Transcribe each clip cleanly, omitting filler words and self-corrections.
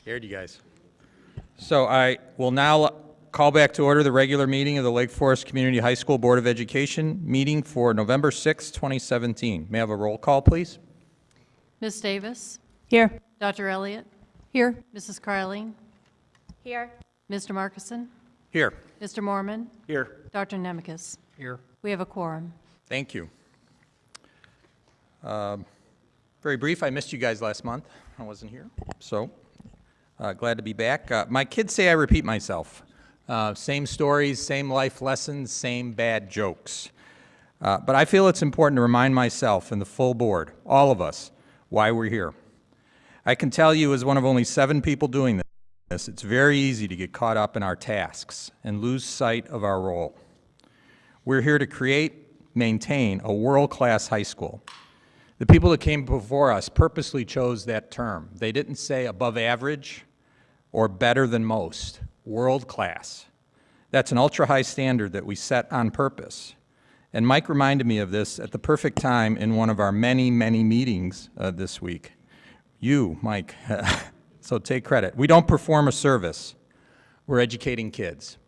Scared you guys. So I will now call back to order the regular meeting of the Lake Forest Community High School Board of Education meeting for November 6, 2017. May I have a roll call, please? Ms. Davis? Here. Dr. Elliott? Here. Mrs. Carling? Here. Mr. Markison? Here. Mr. Mormon? Here. Dr. Nemekis? Here. We have a quorum. Thank you. Very brief, I missed you guys last month. I wasn't here, so glad to be back. My kids say I repeat myself. Same stories, same life lessons, same bad jokes. But I feel it's important to remind myself and the full board, all of us, why we're here. I can tell you, as one of only 7 people doing this, it's very easy to get caught up in our tasks and lose sight of our role. We're here to create, maintain a world-class high school. The people that came before us purposely chose that term. They didn't say above average or better than most, world-class. That's an ultra-high standard that we set on purpose. And Mike reminded me of this at the perfect time in one of our many, many meetings this week. You, Mike, so take credit. We don't perform a service. We're educating kids.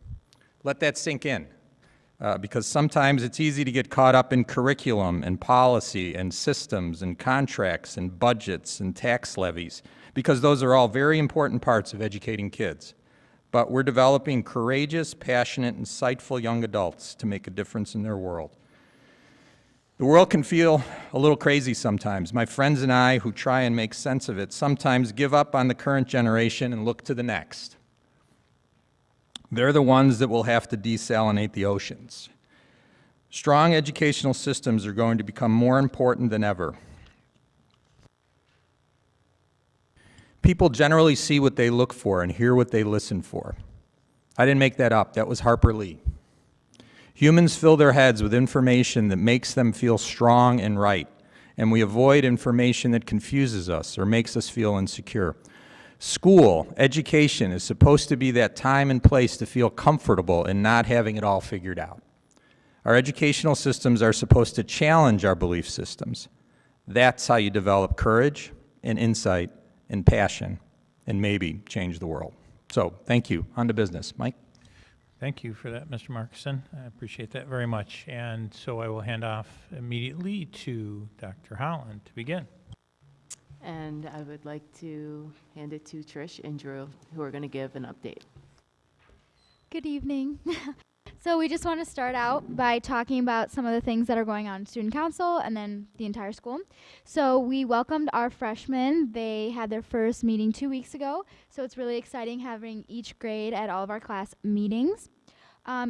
Let that sink in. Because sometimes it's easy to get caught up in curriculum and policy and systems and contracts and budgets and tax levies, because those are all very important parts of educating kids. But we're developing courageous, passionate, and insightful young adults to make a difference in their world. The world can feel a little crazy sometimes. My friends and I, who try and make sense of it, sometimes give up on the current generation and look to the next. They're the ones that will have to desalinate the oceans. Strong educational systems are going to become more important than ever. People generally see what they look for and hear what they listen for. I didn't make that up. That was Harper Lee. Humans fill their heads with information that makes them feel strong and right, and we avoid information that confuses us or makes us feel insecure. School, education, is supposed to be that time and place to feel comfortable in not having it all figured out. Our educational systems are supposed to challenge our belief systems. That's how you develop courage and insight and passion and maybe change the world. So, thank you. On to business. Mike? Thank you for that, Mr. Markison. I appreciate that very much. And so I will hand off immediately to Dr. Holland to begin. And I would like to hand it to Trish and Drew, who are going to give an update. Good evening. So we just want to start out by talking about some of the things that are going on in student council and then the entire school. So we welcomed our freshmen. They had their first meeting 2 weeks ago. So it's really exciting having each grade at all of our class meetings.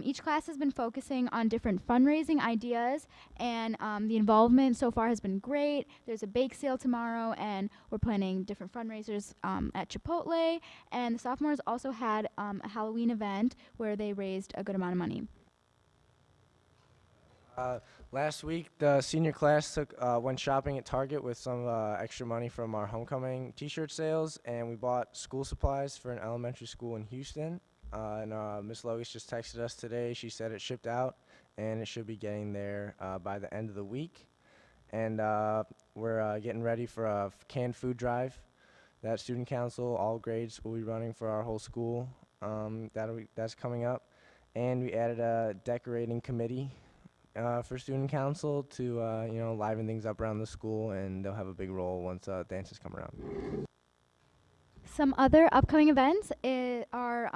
Each class has been focusing on different fundraising ideas, and the involvement so far has been great. There's a bake sale tomorrow, and we're planning different fundraisers at Chipotle. And the sophomores also had a Halloween event where they raised a good amount of money. Last week, the senior class went shopping at Target with some extra money from our homecoming t-shirt sales, and we bought school supplies for an elementary school in Houston. And Ms. Logus just texted us today. She said it shipped out, and it should be getting there by the end of the week. And we're getting ready for a canned food drive that student council, all grades, will be running for our whole school. That's coming up. And we added a decorating committee for student council to liven things up around the school, and they'll have a big role once dances come around. Some other upcoming events are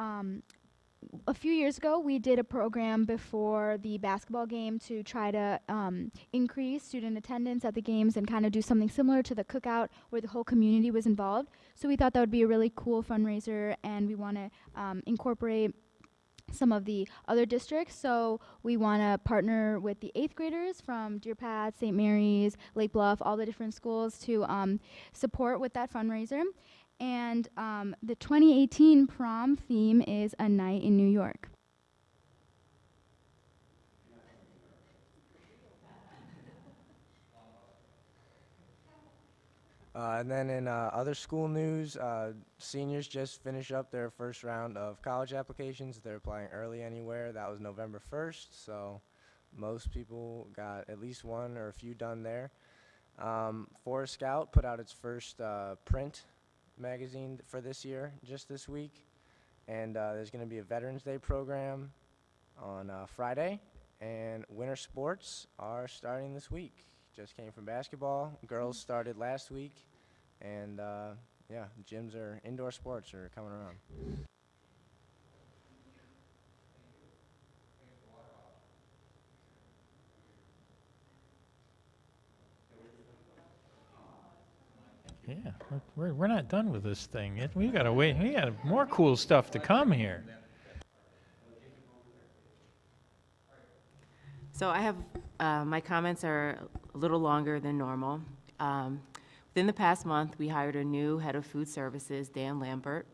a few years ago, we did a program before the basketball game to try to increase student attendance at the games and kind of do something similar to the cookout where the whole community was involved. So we thought that would be a really cool fundraiser, and we want to incorporate some of the other districts. So we want to partner with the 8th graders from Deer Path, St. Mary's, Lake Bluff, all the different schools to support with that fundraiser. And the 2018 prom theme is A Night in New York. And then in other school news, seniors just finished up their first round of college applications. They're applying early anywhere. That was November 1st, so most people got at least one or a few done there. Forest Scout put out its first print magazine for this year, just this week. And there's going to be a Veterans Day program on Friday. And winter sports are starting this week. Just came from basketball. Girls started last week. And yeah, gyms are indoor sports are coming around. Yeah, we're not done with this thing. We gotta wait. We got more cool stuff to come here. So I have, my comments are a little longer than normal. Within the past month, we hired a new head of food services, Dan Lambert.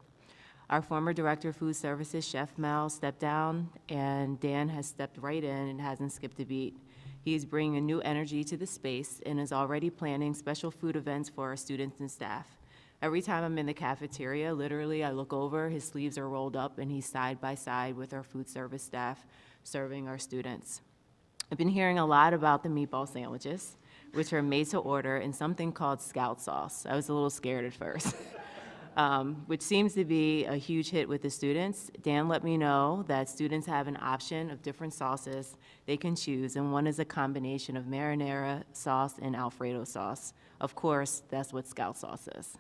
Our former director of food services, Chef Mel, stepped down, and Dan has stepped right in and hasn't skipped a beat. He is bringing a new energy to the space and is already planning special food events for our students and staff. Every time I'm in the cafeteria, literally, I look over, his sleeves are rolled up, and he's side by side with our food service staff serving our students. I've been hearing a lot about the meatball sandwiches, which are made to order in something called Scout sauce. I was a little scared at first. Which seems to be a huge hit with the students. Dan let me know that students have an option of different sauces they can choose, and one is a combination of marinara sauce and Alfredo sauce. Of course, that's what Scout sauce is.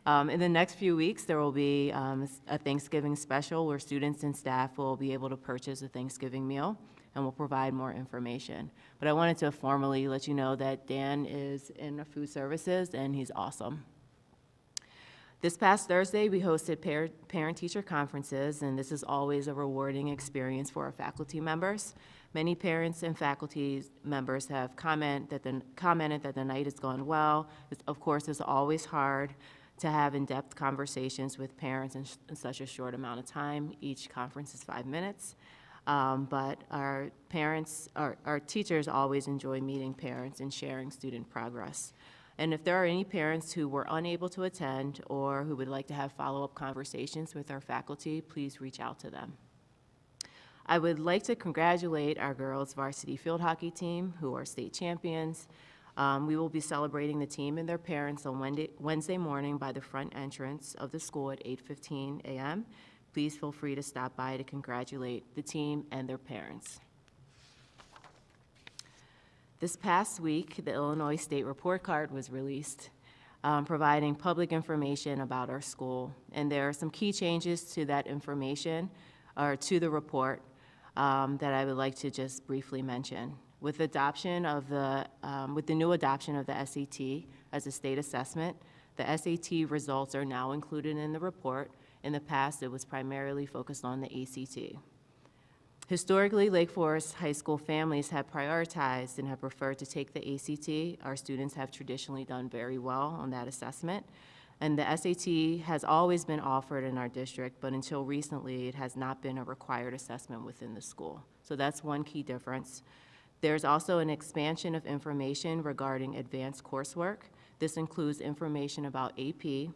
In the next few weeks, there will be a Thanksgiving special where students and staff will be able to purchase a Thanksgiving meal, and we'll provide more information. But I wanted to formally let you know that Dan is in food services, and he's awesome. This past Thursday, we hosted parent-teacher conferences, and this is always a rewarding experience for our faculty members. Many parents and faculty members have commented that the night has gone well. Of course, it's always hard to have in-depth conversations with parents in such a short amount of time. Each conference is 5 minutes. But our teachers always enjoy meeting parents and sharing student progress. And if there are any parents who were unable to attend or who would like to have follow-up conversations with our faculty, please reach out to them. I would like to congratulate our girls' varsity field hockey team, who are state champions. We will be celebrating the team and their parents on Wednesday morning by the front entrance of the school at 8:15 a.m. Please feel free to stop by to congratulate the team and their parents. This past week, the Illinois State Report Card was released, providing public information about our school. And there are some key changes to that information, or to the report, that I would like to just briefly mention. With the new adoption of the SAT as a state assessment, the SAT results are now included in the report. In the past, it was primarily focused on the ACT. Historically, Lake Forest High School families have prioritized and have preferred to take the ACT. Our students have traditionally done very well on that assessment. And the SAT has always been offered in our district, but until recently, it has not been a required assessment within the school. So that's one key difference. There's also an expansion of information regarding advanced coursework. This includes information about AP,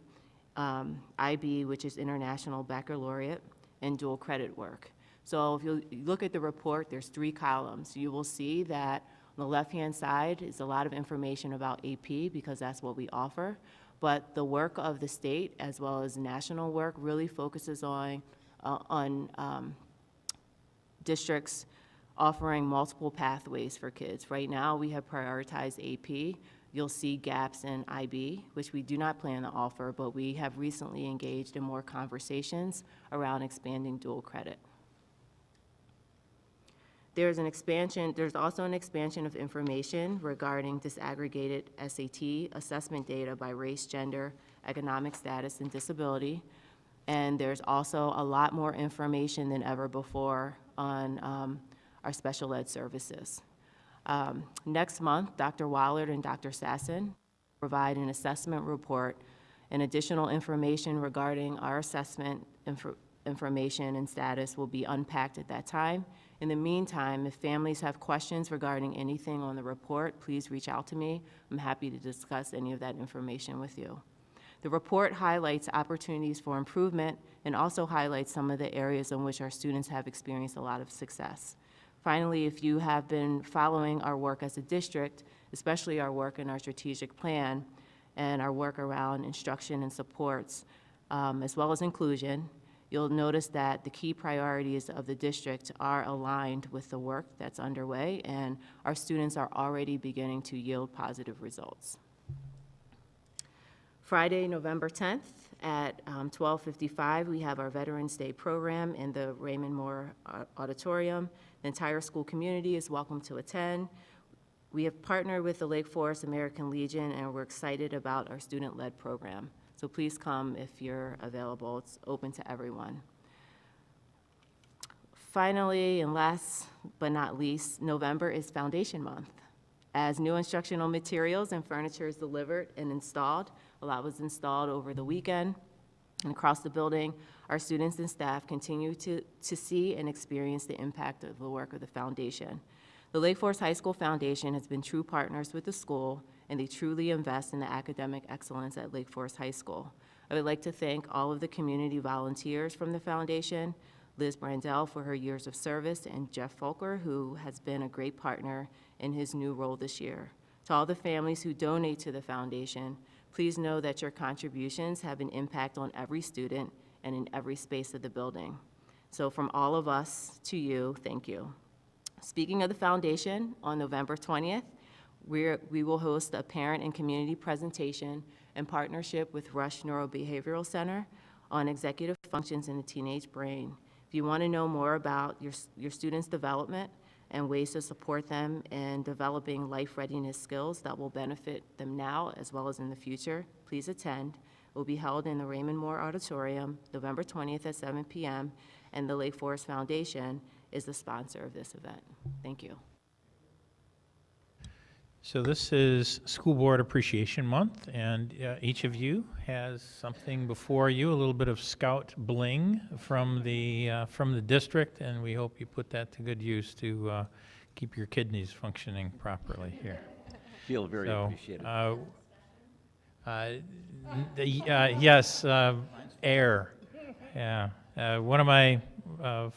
IB, which is International Baccalaureate, and dual credit work. So if you look at the report, there's 3 columns. You will see that on the left-hand side is a lot of information about AP because that's what we offer. But the work of the state as well as national work really focuses on districts offering multiple pathways for kids. Right now, we have prioritized AP. You'll see gaps in IB, which we do not plan to offer, but we have recently engaged in more conversations around expanding dual credit. There's also an expansion of information regarding disaggregated SAT assessment data by race, gender, economic status, and disability. And there's also a lot more information than ever before on our special ed services. Next month, Dr. Wallard and Dr. Sasson provide an assessment report and additional information regarding our assessment information and status will be unpacked at that time. In the meantime, if families have questions regarding anything on the report, please reach out to me. I'm happy to discuss any of that information with you. The report highlights opportunities for improvement and also highlights some of the areas in which our students have experienced a lot of success. Finally, if you have been following our work as a district, especially our work in our strategic plan, and our work around instruction and supports, as well as inclusion, you'll notice that the key priorities of the district are aligned with the work that's underway, and our students are already beginning to yield positive results. Friday, November 10th at 12:55, we have our Veterans Day program in the Raymond Moore Auditorium. The entire school community is welcome to attend. We have partnered with the Lake Forest American Legion, and we're excited about our student-led program. So please come if you're available. It's open to everyone. Finally, and last but not least, November is Foundation Month. As new instructional materials and furniture is delivered and installed, a lot was installed over the weekend, and across the building, our students and staff continue to see and experience the impact of the work of the foundation. The Lake Forest High School Foundation has been true partners with the school, and they truly invest in the academic excellence at Lake Forest High School. I would like to thank all of the community volunteers from the foundation, Liz Brandell for her years of service, and Jeff Folker, who has been a great partner in his new role this year. To all the families who donate to the foundation, please know that your contributions have an impact on every student and in every space of the building. So from all of us to you, thank you. Speaking of the foundation, on November 20th, we will host a parent and community presentation in partnership with Rush Neurobehavioral Center on executive functions in the teenage brain. If you want to know more about your students' development and ways to support them in developing life readiness skills that will benefit them now as well as in the future, please attend. It will be held in the Raymond Moore Auditorium, November 20th at 7 p.m., and the Lake Forest Foundation is the sponsor of this event. Thank you. So this is School Board Appreciation Month, and each of you has something before you, a little bit of Scout bling from the district, and we hope you put that to good use to keep your kidneys functioning properly here. Feel very appreciated. Yes, air. Yeah. One of my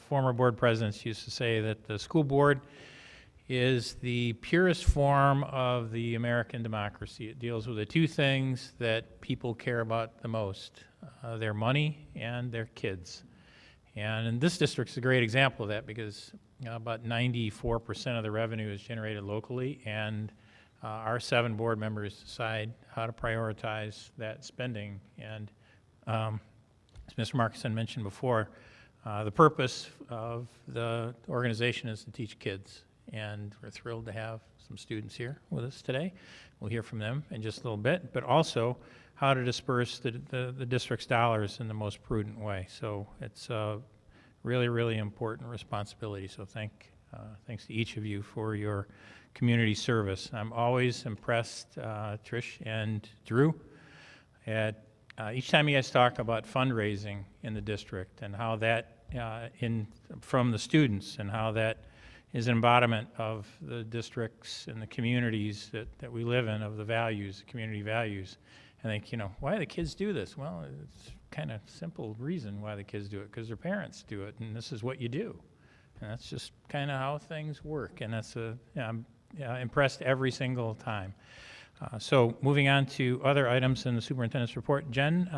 former board presidents used to say that the school board is the purest form of the American democracy. It deals with the two things that people care about the most, their money and their kids. And this district's a great example of that because about 94% of the revenue is generated locally, and our 7 board members decide how to prioritize that spending. And as Mr. Markison mentioned before, the purpose of the organization is to teach kids. And we're thrilled to have some students here with us today. We'll hear from them in just a little bit, but also how to disperse the district's dollars in the most prudent way. So it's a really, really important responsibility. So thanks to each of you for your community service. I'm always impressed, Trish and Drew, at each time you guys talk about fundraising in the district and how that from the students and how that is an embodiment of the districts and the communities that we live in, of the values, community values. I think, why do the kids do this? Well, it's kind of simple reason why the kids do it, because their parents do it, and this is what you do. And that's just kind of how things work, and that's I'm impressed every single time. So moving on to other items in the superintendent's report. Jen,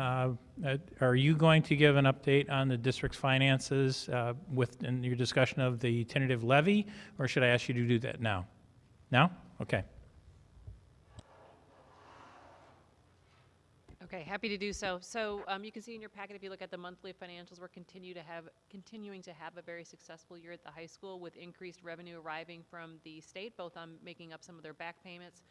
are you going to give an update on the district's finances in your discussion of the tentative levy, or should I ask you to do that now? Now? Okay. Okay, happy to do so. So you can see in your packet, if you look at the monthly financials, we're continuing to have a very successful year at the high school with increased revenue arriving from the state, both on making up some of their back payments,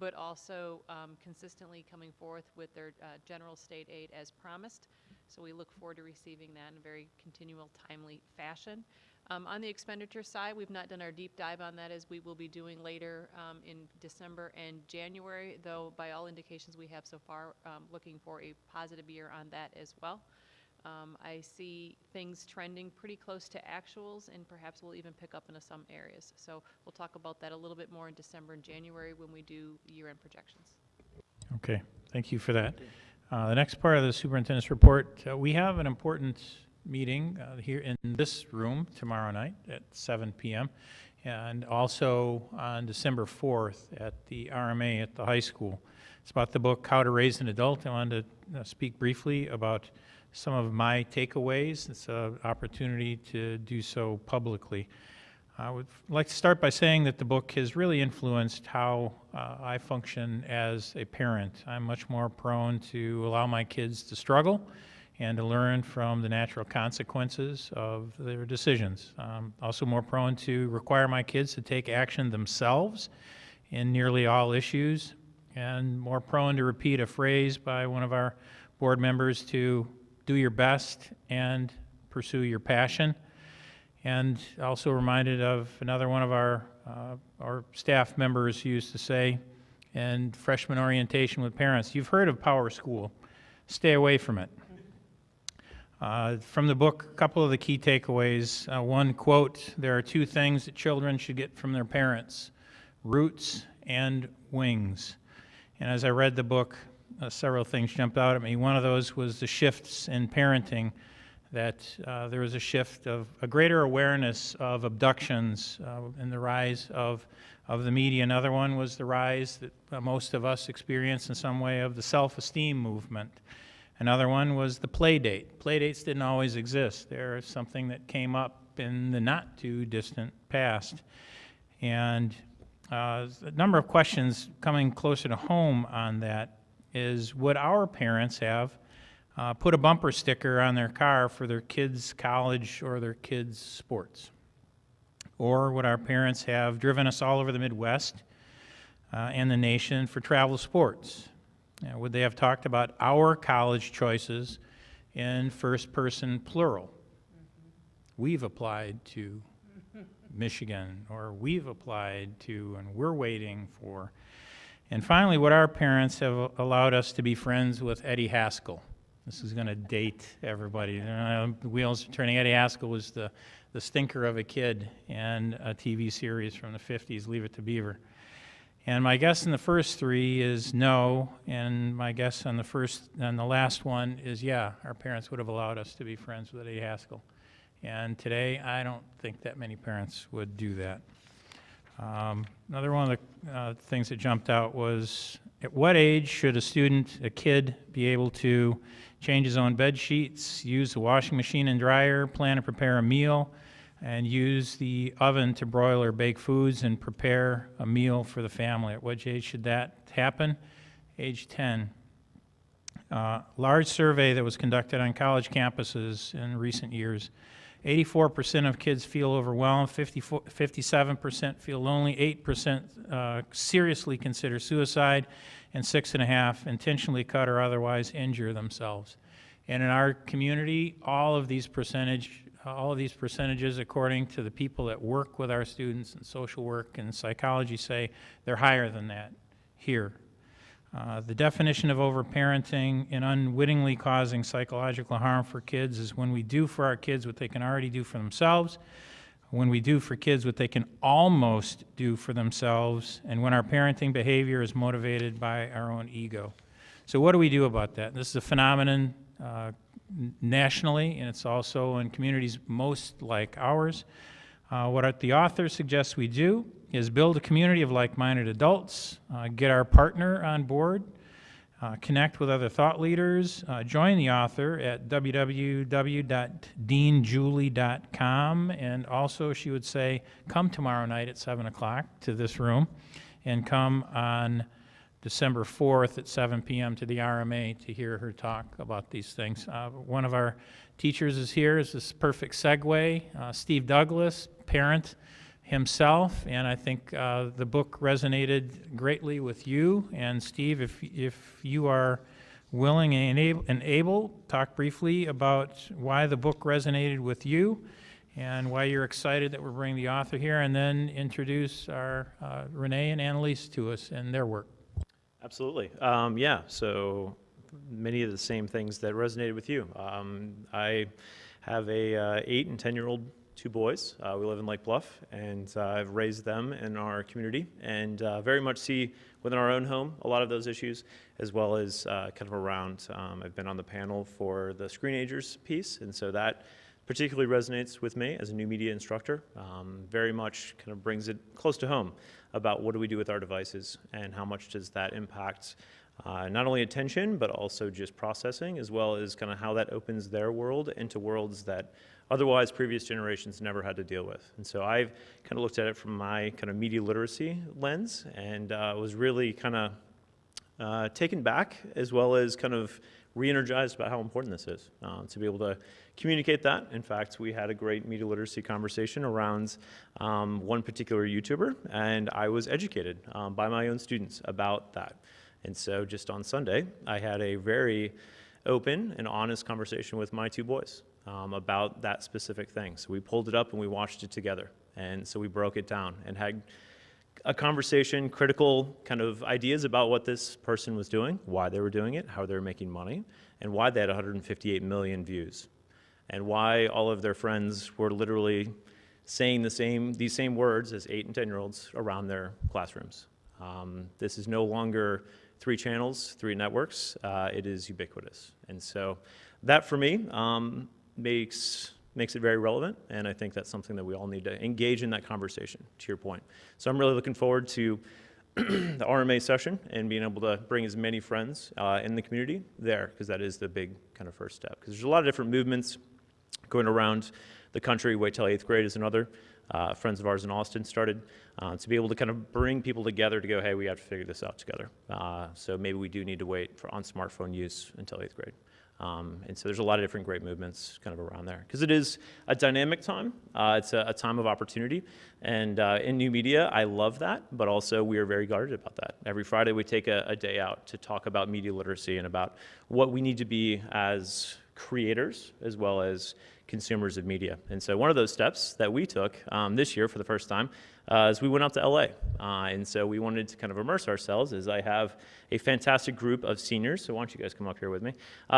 but also consistently coming forth with their general state aid as promised. So we look forward to receiving that in a very continual, timely fashion. On the expenditure side, we've not done our deep dive on that, as we will be doing later in December and January, though by all indications we have so far, looking for a positive year on that as well. I see things trending pretty close to actuals, and perhaps we'll even pick up into some areas. So we'll talk about that a little bit more in December and January when we do year-end projections. Okay, thank you for that. The next part of the superintendent's report, we have an important meeting here in this room tomorrow night at 7 p.m. and also on December 4th at the RMA at the high school. It's about the book, How to Raise an Adult. I wanted to speak briefly about some of my takeaways. It's an opportunity to do so publicly. I would like to start by saying that the book has really influenced how I function as a parent. I'm much more prone to allow my kids to struggle and to learn from the natural consequences of their decisions. Also more prone to require my kids to take action themselves in nearly all issues, and more prone to repeat a phrase by one of our board members to do your best and pursue your passion. And also reminded of another one of our staff members who used to say in freshman orientation with parents, you've heard of Power School, stay away from it. From the book, a couple of the key takeaways. One quote, there are two things that children should get from their parents, roots and wings. And as I read the book, several things jumped out at me. One of those was the shifts in parenting, that there was a shift of a greater awareness of abductions and the rise of the media. Another one was the rise that most of us experience in some way of the self-esteem movement. Another one was the play date. Play dates didn't always exist. They're something that came up in the not too distant past. And a number of questions coming closer to home on that is, would our parents have put a bumper sticker on their car for their kids' college or their kids' sports? Or would our parents have driven us all over the Midwest and the nation for travel sports? Would they have talked about our college choices in first person plural? We've applied to Michigan, or we've applied to, and we're waiting for. And finally, would our parents have allowed us to be friends with Eddie Haskell? This is going to date everybody. The wheels are turning. Eddie Haskell was the stinker of a kid in a TV series from the 50s, Leave It to Beaver. And my guess in the first three is no, and my guess on the last one is yeah, our parents would have allowed us to be friends with Eddie Haskell. And today, I don't think that many parents would do that. Another one of the things that jumped out was, at what age should a kid, be able to change his own bed sheets, use the washing machine and dryer, plan and prepare a meal, and use the oven to broil or bake foods and prepare a meal for the family? At what age should that happen? Age 10. Large survey that was conducted on college campuses in recent years. 84% of kids feel overwhelmed, 57% feel lonely, 8% seriously consider suicide, and 6.5% intentionally cut or otherwise injure themselves. And in our community, all of these percentages, according to the people that work with our students in social work and psychology, say they're higher than that here. The definition of overparenting and unwittingly causing psychological harm for kids is when we do for our kids what they can already do for themselves, when we do for kids what they can almost do for themselves, and when our parenting behavior is motivated by our own ego. So what do we do about that? This is a phenomenon nationally, and it's also in communities most like ours. What the author suggests we do is build a community of like-minded adults, get our partner on board, connect with other thought leaders, join the author at www.deanjulie.com, and also she would say, come tomorrow night at 7 o'clock to this room, and come on December 4th at 7 p.m. to the RMA to hear her talk about these things. One of our teachers is here. Is this perfect segue? Steve Douglas, parent himself, and I think the book resonated greatly with you. And Steve, if you are willing and able, talk briefly about why the book resonated with you and why you're excited that we're bringing the author here, and then introduce our Renee and Annalise to us and their work. Absolutely. So many of the same things that resonated with you. I have a 8 and 10-year-old, 2 boys. We live in Lake Bluff, and I've raised them in our community, and very much see within our own home a lot of those issues, as well as kind of around. I've been on the panel for the Screenagers piece, and so that particularly resonates with me as a new media instructor. Very much kind of brings it close to home about what do we do with our devices and how much does that impact not only attention, but also just processing, as well as kind of how that opens their world into worlds that otherwise previous generations never had to deal with. And so I've kind of looked at it from my kind of media literacy lens and was really kind of taken back, as well as kind of re-energized about how important this is, to be able to communicate that. In fact, we had a great media literacy conversation around one particular YouTuber, and I was educated by my own students about that. And so just on Sunday, I had a very open and honest conversation with my two boys about that specific thing. So we pulled it up and we watched it together. And so we broke it down and had a conversation, critical kind of ideas about what this person was doing, why they were doing it, how they were making money, and why they had 158 million views, and why all of their friends were literally saying these same words as 8 and 10-year-olds around their classrooms. This is no longer 3 channels, 3 networks. It is ubiquitous. And so that, for me, makes it very relevant, and I think that's something that we all need to engage in that conversation, to your point. So I'm really looking forward to the RMA session and being able to bring as many friends in the community there, because that is the big kind of first step. Because there's a lot of different movements going around the country. Wait Till 8th Grade is another. Friends of ours in Austin started to be able to kind of bring people together to go, hey, we have to figure this out together. So maybe we do need to wait on smartphone use until 8th grade. And so there's a lot of different great movements kind of around there, because it is a dynamic time. It's a time of opportunity. And in new media, I love that, but also we are very guarded about that. Every Friday we take a day out to talk about media literacy and about what we need to be as creators as well as consumers of media. And so one of those steps that we took this year for the first time is we went out to LA. And so we wanted to kind of immerse ourselves, as I have a fantastic group of seniors. So why don't you guys come up here with me?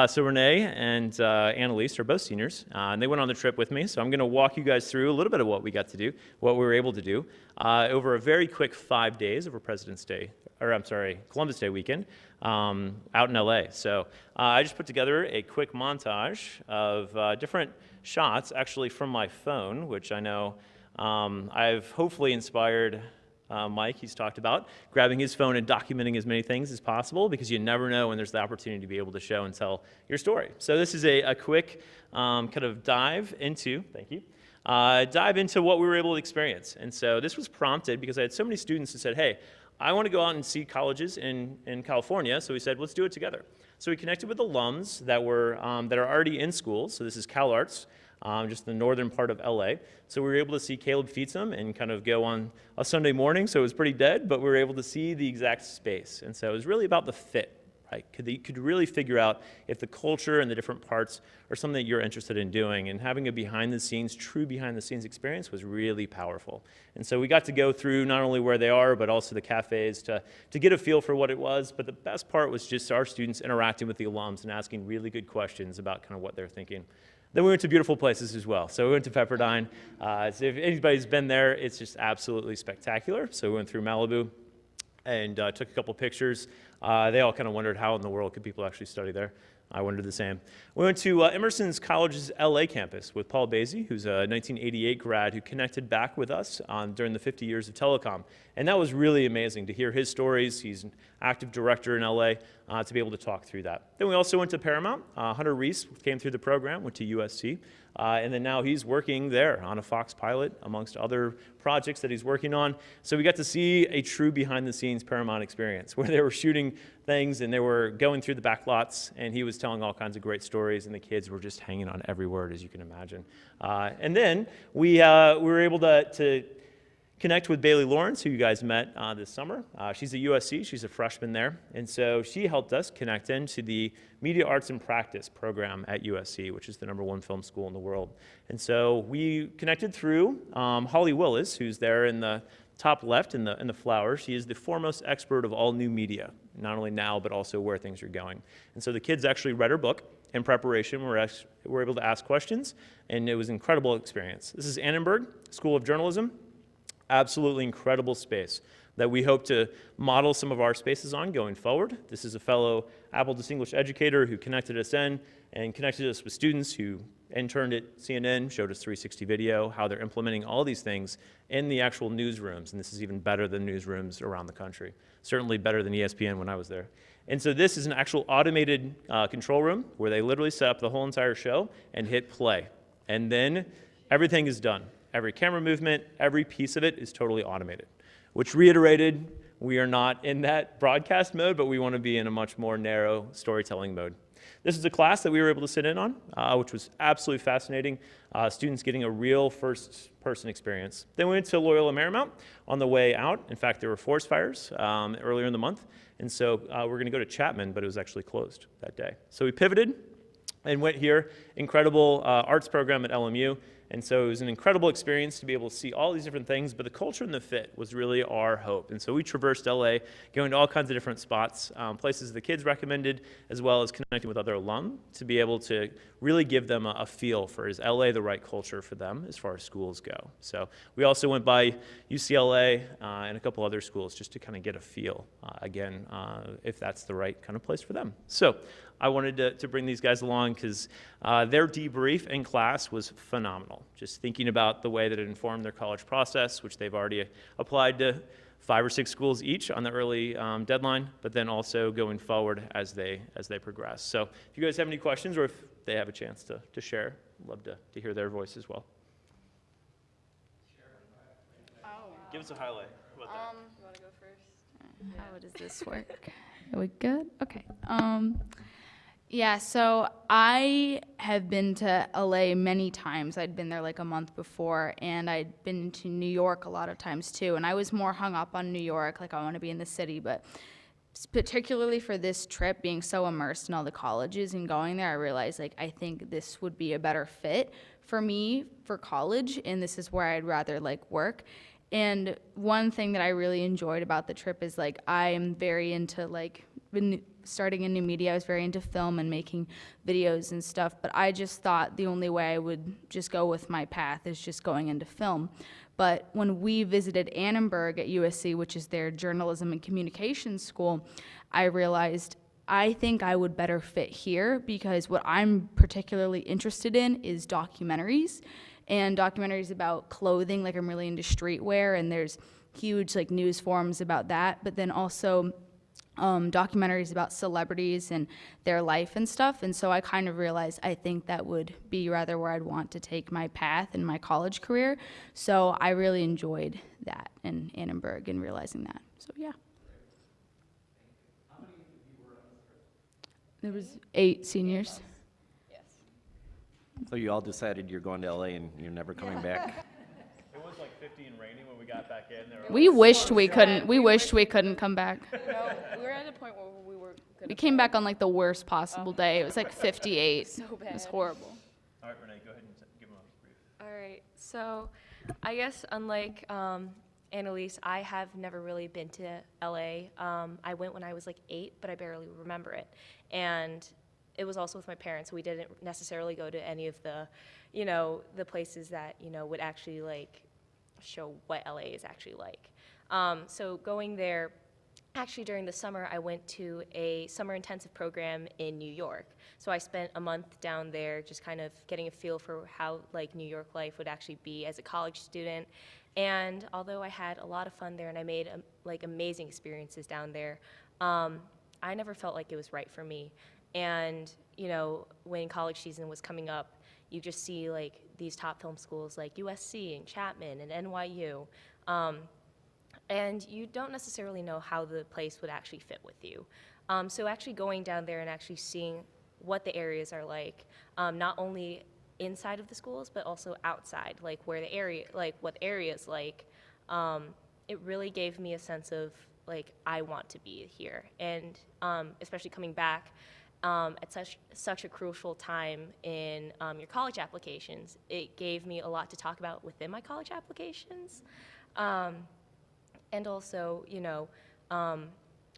So Renee and Annalise are both seniors, and they went on the trip with me. So I'm going to walk you guys through a little bit of what we got to do, what we were able to do over a very quick 5 days over Columbus Day weekend out in LA. So I just put together a quick montage of different shots, actually from my phone, which I know I've hopefully inspired Mike. He's talked about grabbing his phone and documenting as many things as possible, because you never know when there's the opportunity to be able to show and tell your story. So this is a quick kind of dive into, dive into what we were able to experience. And so this was prompted because I had so many students who said, hey, I want to go out and see colleges in California. So we said, let's do it together. So we connected with alums that were that are already in schools. So this is CalArts, just the northern part of LA. So we were able to see Caleb Feetsum and kind of go on a Sunday morning. So it was pretty dead, but we were able to see the exact space. And so it was really about the fit. Right? Could really figure out if the culture and the different parts are something that you're interested in doing, and having a true behind-the-scenes experience was really powerful. And so we got to go through not only where they are, but also the cafes to get a feel for what it was. But the best part was just our students interacting with the alums and asking really good questions about kind of what they're thinking. Then we went to beautiful places as well. So we went to Pepperdine. So if anybody's been there, it's just absolutely spectacular. So we went through Malibu and took a couple pictures. They all kind of wondered how in the world could people actually study there. I wondered the same. We went to Emerson College's LA campus with Paul Basie, who's a 1988 grad who connected back with us during the 50 years of telecom. And that was really amazing to hear his stories. He's an active director in LA, to be able to talk through that. Then we also went to Paramount. Hunter Reese came through the program, went to USC. And then now he's working there on a Fox pilot, amongst other projects that he's working on. So we got to see a true behind-the-scenes Paramount experience, where they were shooting things and they were going through the back lots, and he was telling all kinds of great stories, and the kids were just hanging on every word, as you can imagine. And then we were able to connect with Bailey Lawrence, who you guys met this summer. She's at USC. She's a freshman there. And so she helped us connect into the Media Arts and Practice program at USC, which is the #1 film school in the world. And so we connected through Holly Willis, who's there in the top left in the flower. She is the foremost expert of all new media, not only now, but also where things are going. And so the kids actually read her book in preparation. We were able to ask questions, and it was an incredible experience. This is Annenberg School of Journalism. Absolutely incredible space that we hope to model some of our spaces on going forward. This is a fellow Apple Distinguished Educator who connected us in and connected us with students who interned at CNN, showed us 360 video, how they're implementing all these things in the actual newsrooms. And this is even better than newsrooms around the country. Certainly better than ESPN when I was there. And so this is an actual automated control room where they literally set up the whole entire show and hit play. And then everything is done. Every camera movement, every piece of it is totally automated, which reiterated, we are not in that broadcast mode, but we want to be in a much more narrow storytelling mode. This is a class that we were able to sit in on, which was absolutely fascinating. Students getting a real first-person experience. Then we went to Loyola Marymount on the way out. In fact, there were forest fires earlier in the month, and so we're going to go to Chapman, but it was actually closed that day. So we pivoted and went here. Incredible arts program at LMU. And so it was an incredible experience to be able to see all these different things, but the culture and the fit was really our hope. And so we traversed LA, going to all kinds of different spots, places the kids recommended, as well as connecting with other alum to be able to really give them a feel for, is LA the right culture for them as far as schools go? So we also went by UCLA and a couple other schools just to kind of get a feel, again, if that's the right kind of place for them. So I wanted to bring these guys along because their debrief in class was phenomenal. Just thinking about the way that it informed their college process, which they've already applied to 5 or 6 schools each on the early deadline, but then also going forward as they progress. So if you guys have any questions or if they have a chance to share, I'd love to hear their voice as well. Give us a highlight. How about that? You want to go first? How does this work? Are we good? Okay. Yeah, so I have been to LA many times. I'd been there like a month before, and I'd been to New York a lot of times too. And I was more hung up on New York, like I want to be in the city. But particularly for this trip, being so immersed in all the colleges and going there, I realized like I think this would be a better fit for me for college, and this is where I'd rather like work. And one thing that I really enjoyed about the trip is like I am very into like starting in new media. I was very into film and making videos and stuff, but I just thought the only way I would just go with my path is just going into film. But when we visited Annenberg at USC, which is their journalism and communications school, I realized I think I would better fit here because what I'm particularly interested in is documentaries, and documentaries about clothing. Like I'm really into streetwear, and there's huge like news forums about that, but then also documentaries about celebrities and their life and stuff. And so I kind of realized I think that would be rather where I'd want to take my path in my college career. So I really enjoyed that in Annenberg and realizing that. So yeah. There was 8 seniors. So you all decided you're going to LA and you're never coming back? It was like 50 and rainy when we got back in. We wished we couldn't. We wished we couldn't come back. No, we were at a point where we were gonna We came back on like the worst possible day. It was like 58. So It was bad. horrible. All right, Renee, go ahead and give them a brief. All right, so I guess unlike Annalise, I have never really been to LA. I went when I was like 8, but I barely remember it. And it was also with my parents. We didn't necessarily go to any of the, the places that, would actually like show what LA is actually like. So going there, actually during the summer, I went to a summer intensive program in New York. So I spent a month down there just kind of getting a feel for how like New York life would actually be as a college student. And although I had a lot of fun there and I made like amazing experiences down there, I never felt like it was right for me. And, when college season was coming up, you just see like these top film schools like USC and Chapman and NYU. And you don't necessarily know how the place would actually fit with you. So actually going down there and actually seeing what the areas are like, not only inside of the schools, but also outside, like where the area, like what the area is like, it really gave me a sense of like, I want to be here. And especially coming back at such a crucial time in your college applications, it gave me a lot to talk about within my college applications. And also,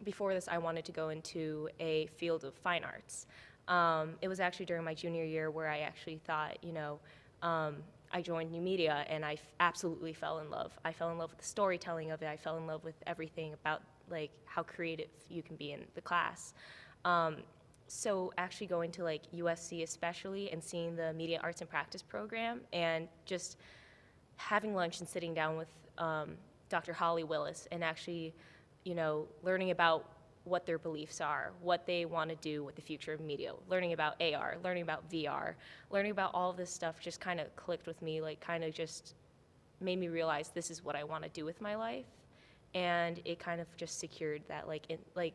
before this, I wanted to go into a field of fine arts. It was actually during my junior year where I actually thought, I joined New Media and I absolutely fell in love. I fell in love with the storytelling of it. I fell in love with everything about like how creative you can be in the class. so actually going to like USC especially and seeing the Media Arts and Practice program and just having lunch and sitting down with Dr. Holly Willis and actually, learning about what their beliefs are, what they want to do with the future of media, learning about AR, learning about VR, learning about all of this stuff just kind of clicked with me, like kind of just made me realize this is what I want to do with my life. And it kind of just secured that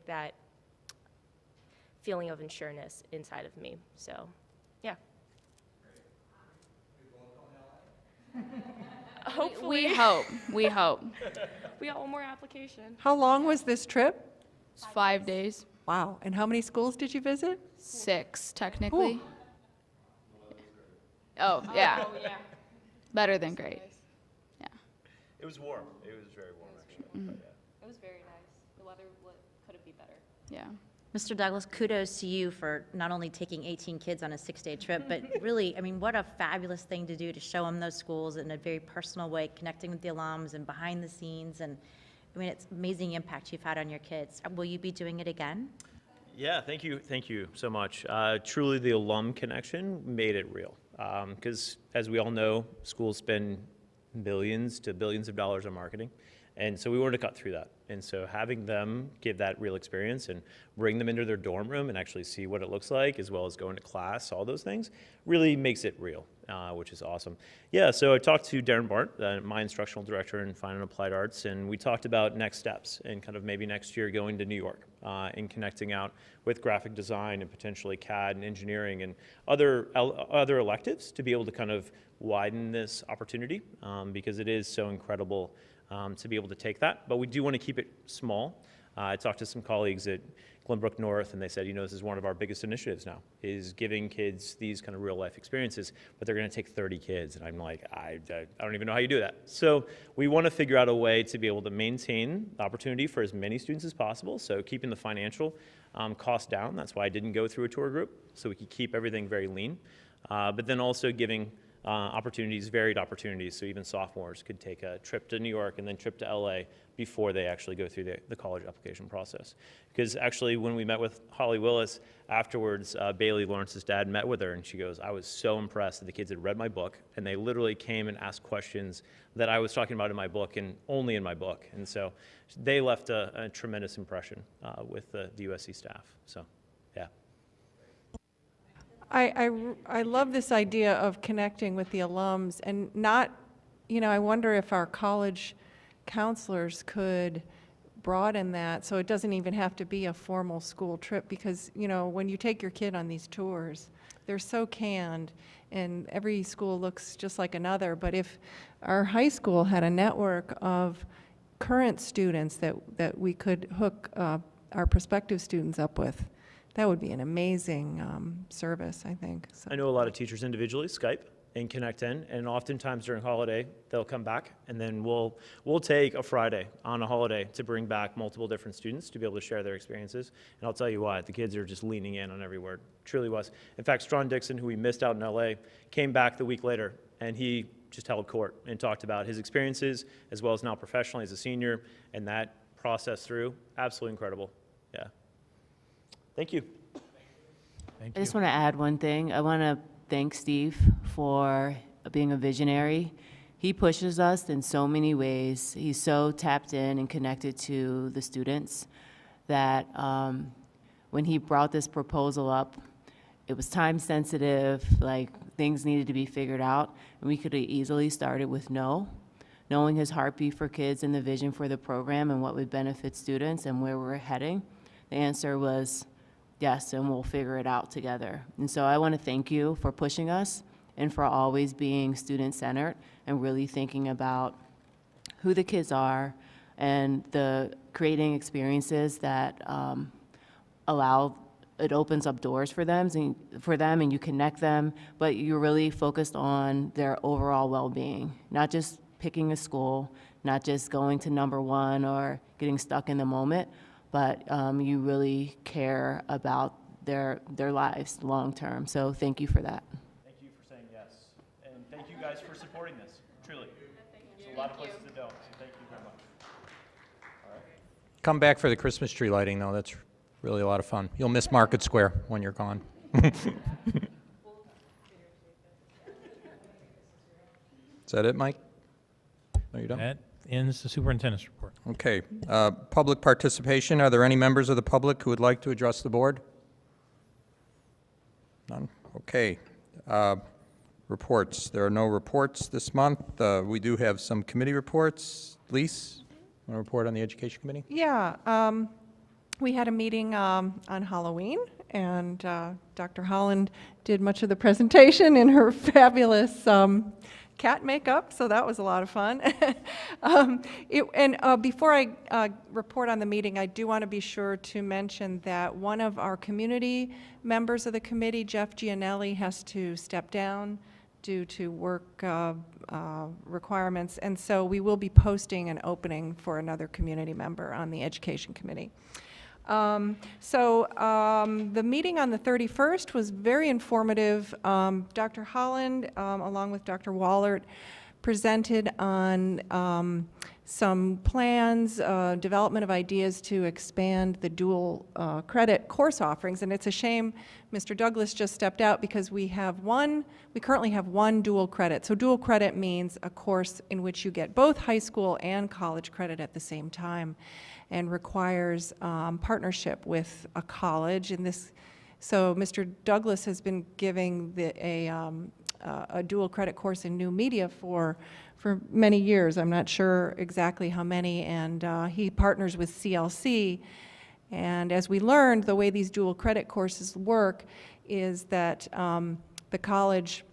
that feeling of insureness inside of me. So, yeah. Hopefully. We hope. We hope. We got one more application. How long was this trip? It's 5 days. Wow. And how many schools did you visit? 6, technically. Oh, yeah. Better than great. Yeah. It was warm. It was very warm, actually. Mhm. But, yeah. It was very nice. The weather couldn't be better. Yeah. Mr. Douglas, kudos to you for not only taking 18 kids on a 6-day trip, but really, I mean, what a fabulous thing to do to show them those schools in a very personal way, connecting with the alums and behind the scenes. And I mean, it's amazing impact you've had on your kids. Will you be doing it again? Yeah, thank you so much. Truly, the alum connection made it real. Because as we all know, schools spend millions to billions of dollars on marketing. And so we wanted to cut through that. And so having them give that real experience and bring them into their dorm room and actually see what it looks like, as well as going to class, all those things, really makes it real, which is awesome. Yeah, so I talked to Darren Bart, my instructional director in Fine and Applied Arts, and we talked about next steps and kind of maybe next year going to New York and connecting out with graphic design and potentially CAD and engineering and other electives to be able to kind of widen this opportunity because it is so incredible to be able to take that, but we do want to keep it small. I talked to some colleagues at Glenbrook North, and they said, this is one of our biggest initiatives now, is giving kids these kind of real-life experiences, but they're going to take 30 kids, and I'm like, I don't even know how you do that. So we want to figure out a way to be able to maintain the opportunity for as many students as possible, so keeping the financial cost down. That's why I didn't go through a tour group, so we could keep everything very lean, but then also giving varied opportunities, so even sophomores could take a trip to New York and then trip to LA before they actually go through the college application process. Because actually when we met with Holly Willis afterwards, Bailey, Lawrence's dad, met with her and she goes, I was so impressed that the kids had read my book and they literally came and asked questions that I was talking about in my book and only in my book. And so they left a tremendous impression with the USC staff, so yeah. I love this idea of connecting with the alums and not, I wonder if our college counselors could broaden that so it doesn't even have to be a formal school trip because, when you take your kid on these tours, they're so canned and every school looks just like another. But if our high school had a network of current students that we could hook our prospective students up with, that would be an amazing service, I think. So. I know a lot of teachers individually Skype and connect in, and oftentimes during holiday, they'll come back, and then we'll take a Friday on a holiday to bring back multiple different students to be able to share their experiences. And I'll tell you what, the kids are just leaning in on every word. Truly was. In fact, Strawn Dixon, who we missed out in LA, came back the week later, and he just held court and talked about his experiences, as well as now professionally as a senior, and that process through, absolutely incredible. Yeah. Thank you. I just want to add one thing. I want to thank Steve for being a visionary. He pushes us in so many ways. He's so tapped in and connected to the students that when he brought this proposal up, it was time sensitive, like things needed to be figured out, and we could have easily started with no. Knowing his heartbeat for kids and the vision for the program and what would benefit students and where we're heading, the answer was yes, and we'll figure it out together. And so I want to thank you for pushing us and for always being student-centered and really thinking about who the kids are and the creating experiences that it opens up doors for them and you connect them, but you're really focused on their overall well-being, not just picking a school, not just going to number one or getting stuck in the moment, but you really care about their lives long-term. So thank you for that. Thank you for saying yes. And thank you guys for supporting this, truly. There's a lot of places that don't, so thank you very much. All right. Come back for the Christmas tree lighting, though. That's really a lot of fun. You'll miss Market Square when you're gone. Is that it, Mike? No, you're done? That ends the superintendent's report. Okay. Public participation. Are there any members of the public who would like to address the board? None? Okay. Reports. There are no reports this month. We do have some committee reports. Lise, want to report on the Education Committee? Yeah, we had a meeting on Halloween, and Dr. Holland did much of the presentation in her fabulous cat makeup, so that was a lot of fun. Before I report on the meeting, I do want to be sure to mention that one of our community members of the committee, Jeff Gianelli, has to step down due to work requirements, and so we will be posting an opening for another community member on the Education Committee. The meeting on the 31st was very informative. Dr. Holland, along with Dr. Wallert, presented on some plans, development of ideas to expand the dual credit course offerings. And it's a shame Mr. Douglas just stepped out because we currently have one dual credit. So dual credit means a course in which you get both high school and college credit at the same time, and requires partnership with a college. So Mr. Douglas has been giving a dual credit course in new media for many years. I'm not sure exactly how many, and he partners with CLC. And as we learned, the way these dual credit courses work is that the college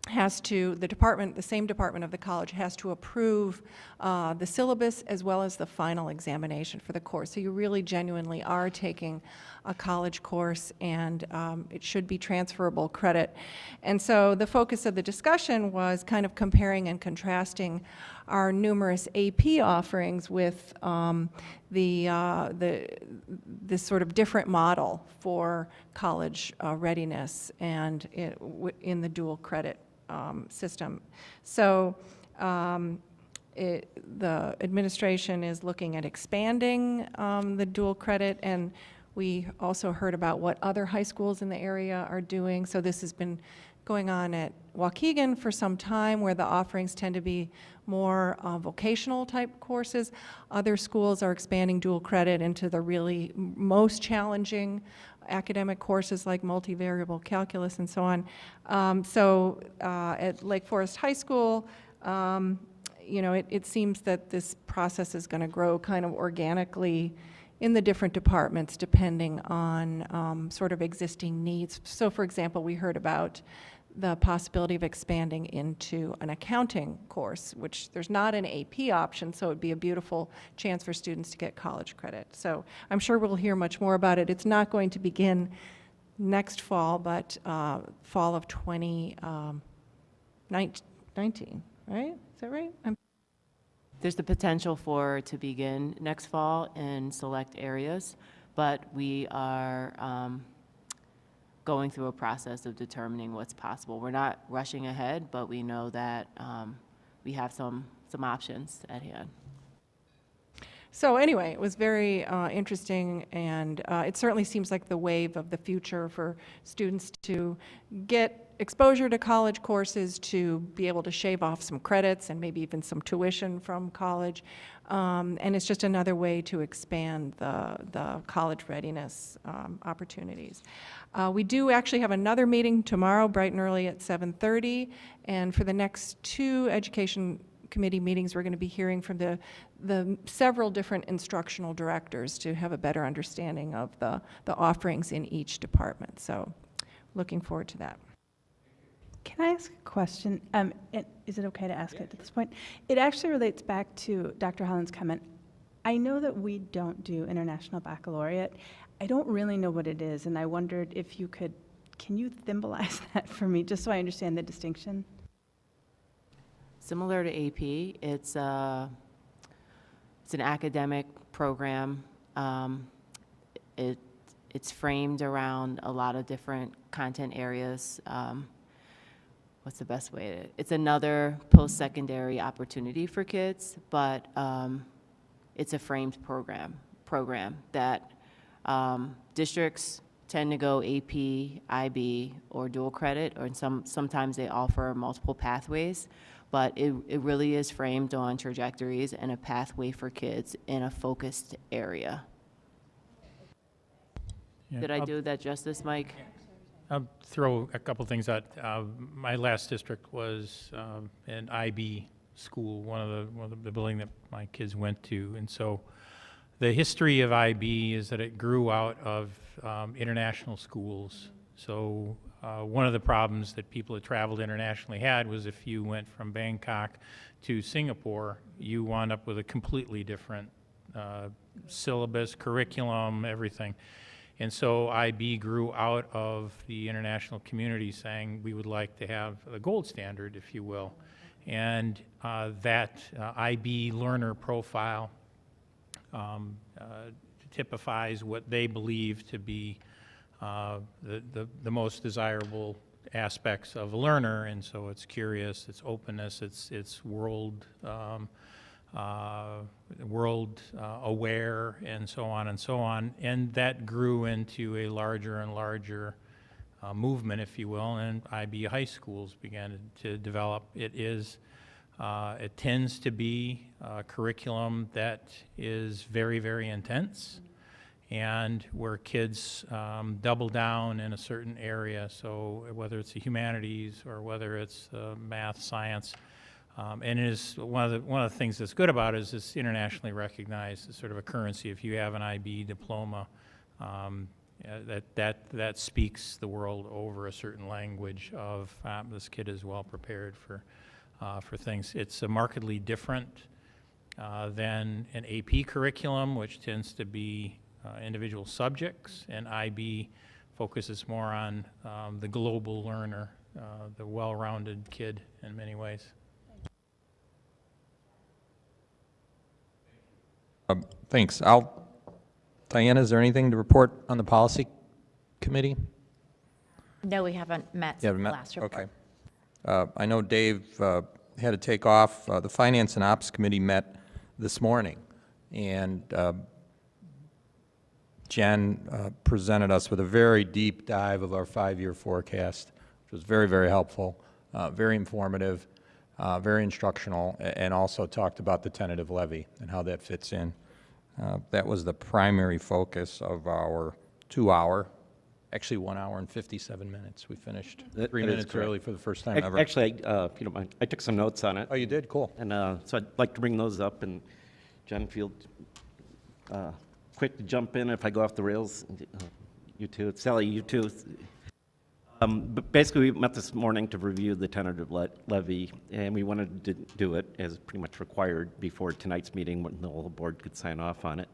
has to, the same department of the college has to approve the syllabus as well as the final examination for the course. So you really genuinely are taking a college course, and it should be transferable credit. And so the focus of the discussion was kind of comparing and contrasting our numerous AP offerings with this sort of different model for college readiness and in the dual credit system. So the administration is looking at expanding the dual credit, and we also heard about what other high schools in the area are doing. So this has been going on at Waukegan for some time, where the offerings tend to be more vocational type courses. Other schools are expanding dual credit into the really most challenging academic courses like multivariable calculus and so on. At Lake Forest High School, it seems that this process is going to grow kind of organically in the different departments depending on sort of existing needs. So for example, we heard about the possibility of expanding into an accounting course, which there's not an AP option, so it'd be a beautiful chance for students to get college credit. So I'm sure we'll hear much more about it. It's not going to begin next fall, but fall of 2019, right? Is that right? There's the potential for it to begin next fall in select areas, but we are going through a process of determining what's possible. We're not rushing ahead, but we know that we have some options at hand. So anyway, it was very interesting, and it certainly seems like the wave of the future for students to get exposure to college courses, to be able to shave off some credits and maybe even some tuition from college. And it's just another way to expand the college readiness opportunities. We do actually have another meeting tomorrow, bright and early at 7:30, and for the next two Education Committee meetings, we're going to be hearing from the several different instructional directors to have a better understanding of the offerings in each department. So looking forward to that. Can I ask a question? Is it okay to ask it at this point? It actually relates back to Dr. Holland's comment. I know that we don't do International Baccalaureate. I don't really know what it is, and I wondered if you can you symbolize that for me, just so I understand the distinction? Similar to AP, it's an academic program. It's framed around a lot of different content areas. What's the best way to? It's another post-secondary opportunity for kids, but it's a framed program that Districts tend to go AP, IB, or dual credit, or sometimes they offer multiple pathways, but it really is framed on trajectories and a pathway for kids in a focused area. Yeah, Did I do that justice, Mike? I'll throw a couple things out. My last district was an IB school, one of the building that my kids went to, and so the history of IB is that it grew out of international schools. So one of the problems that people that traveled internationally had was if you went from Bangkok to Singapore, you wound up with a completely different syllabus, curriculum, everything. And so IB grew out of the international community saying we would like to have the gold standard, if you will. And that IB learner profile typifies what they believe to be the most desirable aspects of a learner. And so it's curious, it's openness, it's world aware, and so on and so on. And that grew into a larger and larger movement, if you will, and IB high schools began to develop. It tends to be a curriculum that is very, very intense, and where kids double down in a certain area. So whether it's the humanities or whether it's math, science, and it is one of the things that's good about it is it's internationally recognized as sort of a currency. If you have an IB diploma, that speaks the world over a certain language of this kid is well prepared for things. It's markedly different than an AP curriculum, which tends to be individual subjects, and IB focuses more on the global learner, the well-rounded kid in many ways. Thanks. Diana, is there anything to report on the policy committee? No, we haven't met You since haven't the met? last report. Okay. I know Dave had to take off. The Finance and Ops Committee met this morning, and Jen presented us with a very deep dive of our 5-year forecast, which was very, very helpful, very informative, very instructional, and also talked about the tentative levy and how that fits in. That was the primary focus of our 2-hour, actually 1 hour and 57 minutes. We finished 3 minutes early for the first time ever. Actually, if you don't mind, I took some notes on it. Oh, you did? Cool. And so I'd like to bring those up, and John, feel quick to jump in if I go off the rails. You too. Sally, you too. But basically, we met this morning to review the tentative levy, and we wanted to do it as pretty much required before tonight's meeting when the whole board could sign off on it.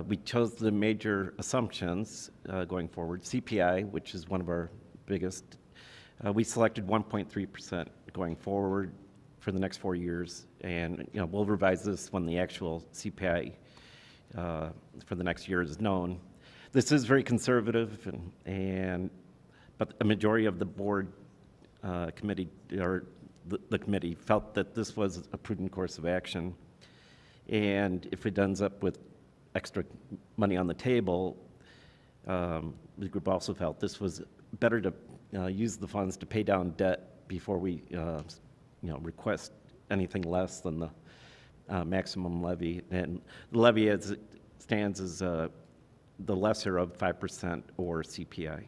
We chose the major assumptions going forward. CPI, which is one of our biggest, we selected 1.3% going forward for the next 4 years, and we'll revise this when the actual CPI for the next year is known. This is very conservative, but a majority of the board committee, or the committee, felt that this was a prudent course of action. And if it ends up with extra money on the table, the group also felt this was better to use the funds to pay down debt before we request anything less than the maximum levy. And the levy as it stands is the lesser of 5% or CPI.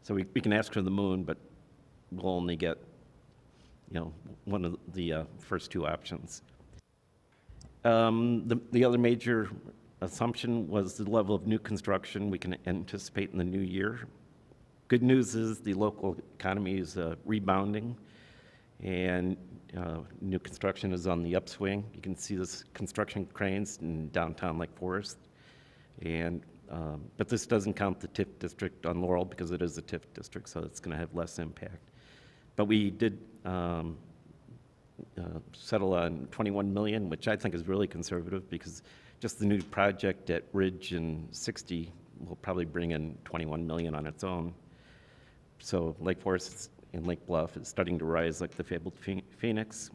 So we can ask for the moon, but we'll only get one of the first two options. The other major assumption was the level of new construction we can anticipate in the new year. Good news is the local economy is rebounding, and new construction is on the upswing. You can see this construction cranes in downtown Lake Forest, and but this doesn't count the TIF district on Laurel because it is a TIF district, so it's going to have less impact. But we did settle on $21 million, which I think is really conservative because just the new project at Ridge and 60 will probably bring in $21 million on its own. So Lake Forest and Lake Bluff is starting to rise like the fabled Phoenix.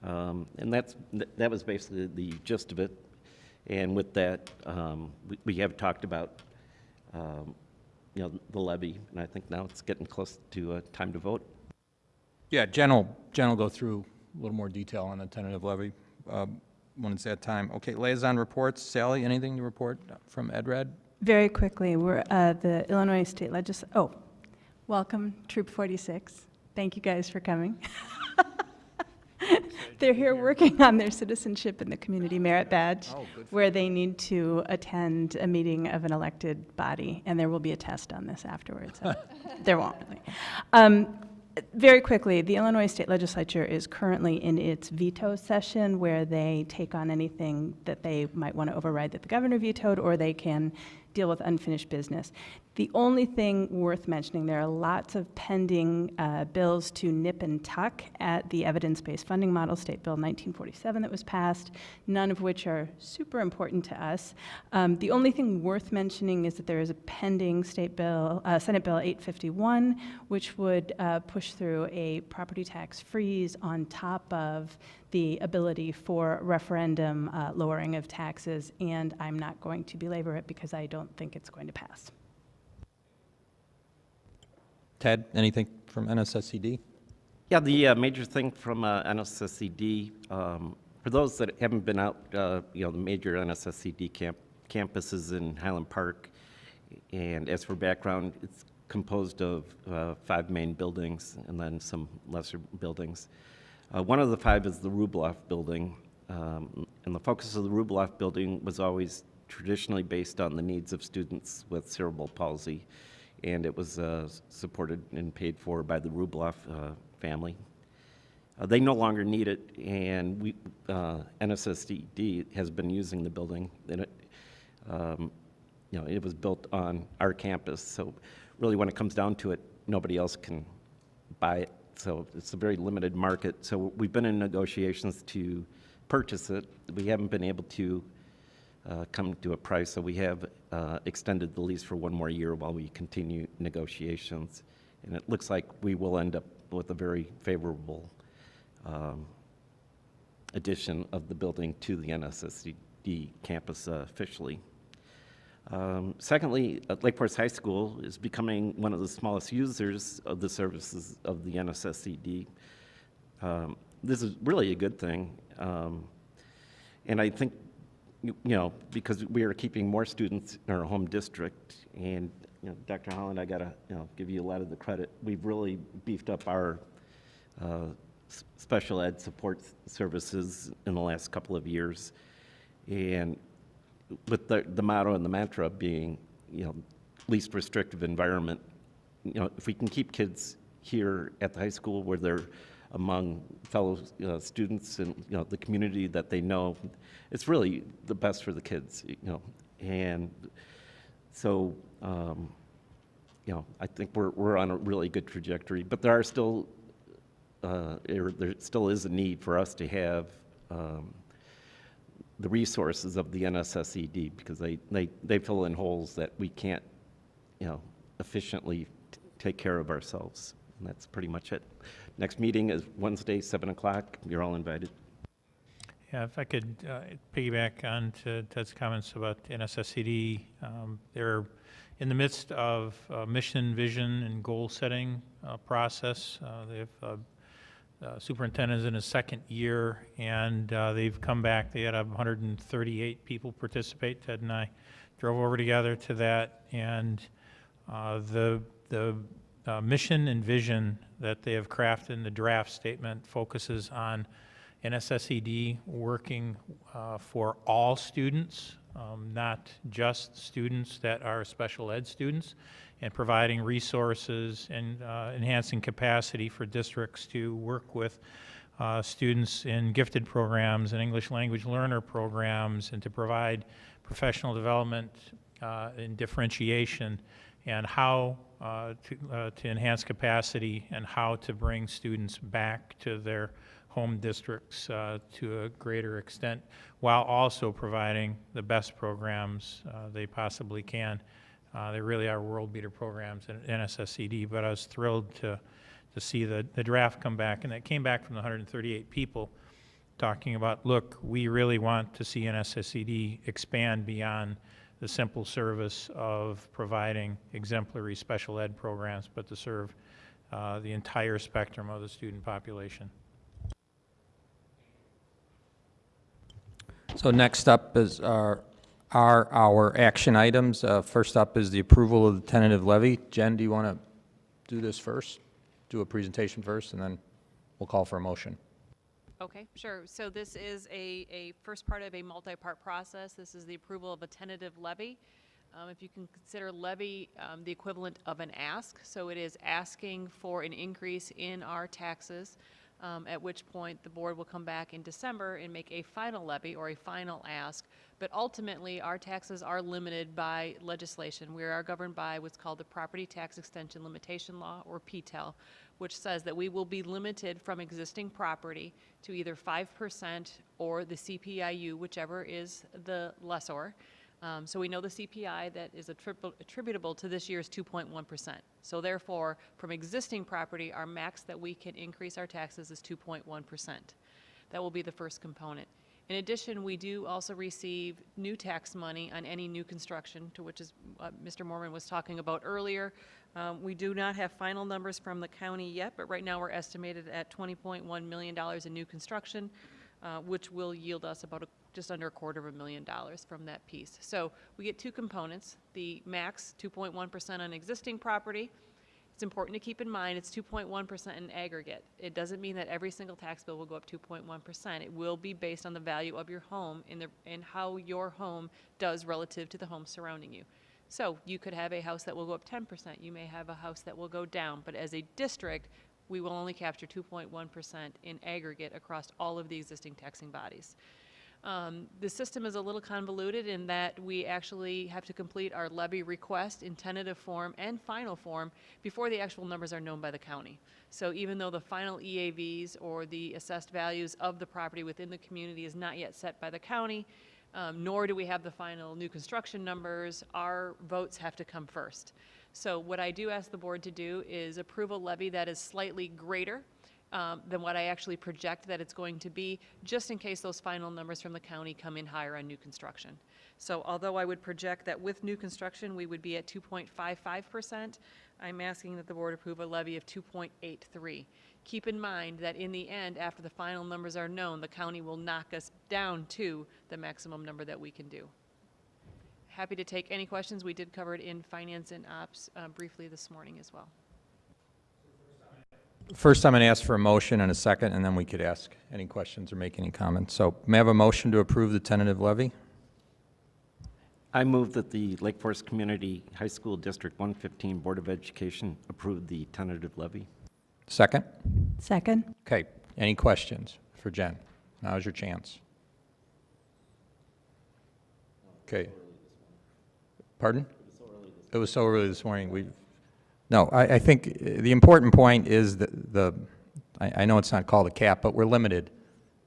And that was basically the gist of it. And with that, we have talked about, the levy, and I think now it's getting close to time to vote. Yeah, Jen will go through a little more detail on the tentative levy when it's that time. Okay, liaison reports. Sally, anything to report from EdRed? Very quickly, we're the Illinois State welcome, Troop 46. Thank you guys for coming. They're here working on their citizenship and the community merit badge, where they need to attend a meeting of an elected body, and there will be a test on this afterwards. There won't really. Very quickly, the Illinois State Legislature is currently in its veto session, where they take on anything that they might want to override that the governor vetoed, or they can deal with unfinished business. The only thing worth mentioning, there are lots of pending bills to nip and tuck at the evidence-based funding model, State Bill 1947 that was passed, none of which are super important to us. The only thing worth mentioning is that there is a pending Senate Bill 851, which would push through a property tax freeze on top of the ability for referendum lowering of taxes, and I'm not going to belabor it because I don't think it's going to pass. Ted, anything from NSSCD? Yeah, the major thing from NSSCD, for those that haven't been out, the major NSSCD campuses in Highland Park, and as for background, it's composed of 5 main buildings and then some lesser buildings. One of the 5 is the Rubloff building, and the focus of the Rubloff building was always traditionally based on the needs of students with cerebral palsy, and it was supported and paid for by the Rubloff family. They no longer need it, and NSSD has been using the building, and it was built on our campus, so really when it comes down to it, nobody else can buy it, so it's a very limited market. So we've been in negotiations to purchase it. We haven't been able to come to a price, so we have extended the lease for 1 more year while we continue negotiations. And it looks like we will end up with a very favorable addition of the building to the NSSD campus officially. Secondly, Lake Forest High School is becoming one of the smallest users of the services of the NSSD. This is really a good thing. And I think, because we are keeping more students in our home district, and Dr. Holland, I gotta give you a lot of the credit. We've really beefed up our special ed support services in the last couple of years, and with the motto and the mantra being, least restrictive environment. If we can keep kids here at the high school where they're among fellow students and the community that they know, it's really the best for the kids. And so I think we're on a really good trajectory. But there are still there still is a need for us to have the resources of the NSSED, because they fill in holes that we can't efficiently take care of ourselves. And that's pretty much it. Next meeting is Wednesday, 7 o'clock. You're all invited. Yeah, if I could piggyback on to Ted's comments about NSSCD, they're in the midst of mission, vision, and goal-setting process. They have superintendent is in his 2nd year, and they've come back. They had 138 people participate. Ted and I drove over together to that, and the mission and vision that they have crafted in the draft statement focuses on NSSED working for all students, not just students that are special ed students, and providing resources and enhancing capacity for districts to work with students in gifted programs and English language learner programs, and to provide professional development and differentiation, and how to enhance capacity, and how to bring students back to their home districts to a greater extent, while also providing the best programs they possibly can. They really are world beater programs in NSSED, but I was thrilled to see the draft come back, and it came back from the 138 people talking about, look, we really want to see NSSED expand beyond the simple service of providing exemplary special ed programs, but to serve the entire spectrum of the student population. So next up is our action items. First up is the approval of the tentative levy. Jen, do you want to do this first? Do a presentation first, and then we'll call for a motion. Okay, sure. So this is a first part of a multi-part process. This is the approval of a tentative levy. If you can consider levy the equivalent of an ask, so it is asking for an increase in our taxes, at which point the board will come back in December and make a final levy or a final ask. But ultimately, our taxes are limited by legislation. We are governed by what's called the Property Tax Extension Limitation Law, or PTEL, which says that we will be limited from existing property to either 5% or the CPIU, whichever is the lessor. So we know the CPI that is attributable to this year is 2.1%. So therefore, from existing property, our max that we can increase our taxes is 2.1%. That will be the first component. In addition, we do also receive new tax money on any new construction, to which is what Mr. Mormon was talking about earlier. We do not have final numbers from the county yet, but right now we're estimated at $20.1 million in new construction, which will yield us about just under $250,000 from that piece. So we get two components, the max 2.1% on existing property. It's important to keep in mind it's 2.1% in aggregate. It doesn't mean that every single tax bill will go up 2.1%. It will be based on the value of your home and how your home does relative to the home surrounding you. So you could have a house that will go up 10%. You may have a house that will go down. But as a district, we will only capture 2.1% in aggregate across all of the existing taxing bodies. The system is a little convoluted in that we actually have to complete our levy request in tentative form and final form before the actual numbers are known by the county. So even though the final EAVs or the assessed values of the property within the community is not yet set by the county, nor do we have the final new construction numbers, our votes have to come first. So what I do ask the board to do is approve a levy that is slightly greater than what I actually project that it's going to be, just in case those final numbers from the county come in higher on new construction. So although I would project that with new construction we would be at 2.55%, I'm asking that the board approve a levy of 2.83. Keep in mind that in the end, after the final numbers are known, the county will knock us down to the maximum number that we can do. Happy to take any questions. We did cover it in finance and ops briefly this morning as well. First, I'm going to ask for a motion and a second, and then we could ask any questions or make any comments. So may I have a motion to approve the tentative levy? I move that the Lake Forest Community High School District 115 Board of Education approve the tentative levy. Second? Second. Okay. Any questions for Jen? Now's your chance. Okay. Pardon? It was so early this morning. No, I think the important point is that I know it's not called a cap, but we're limited,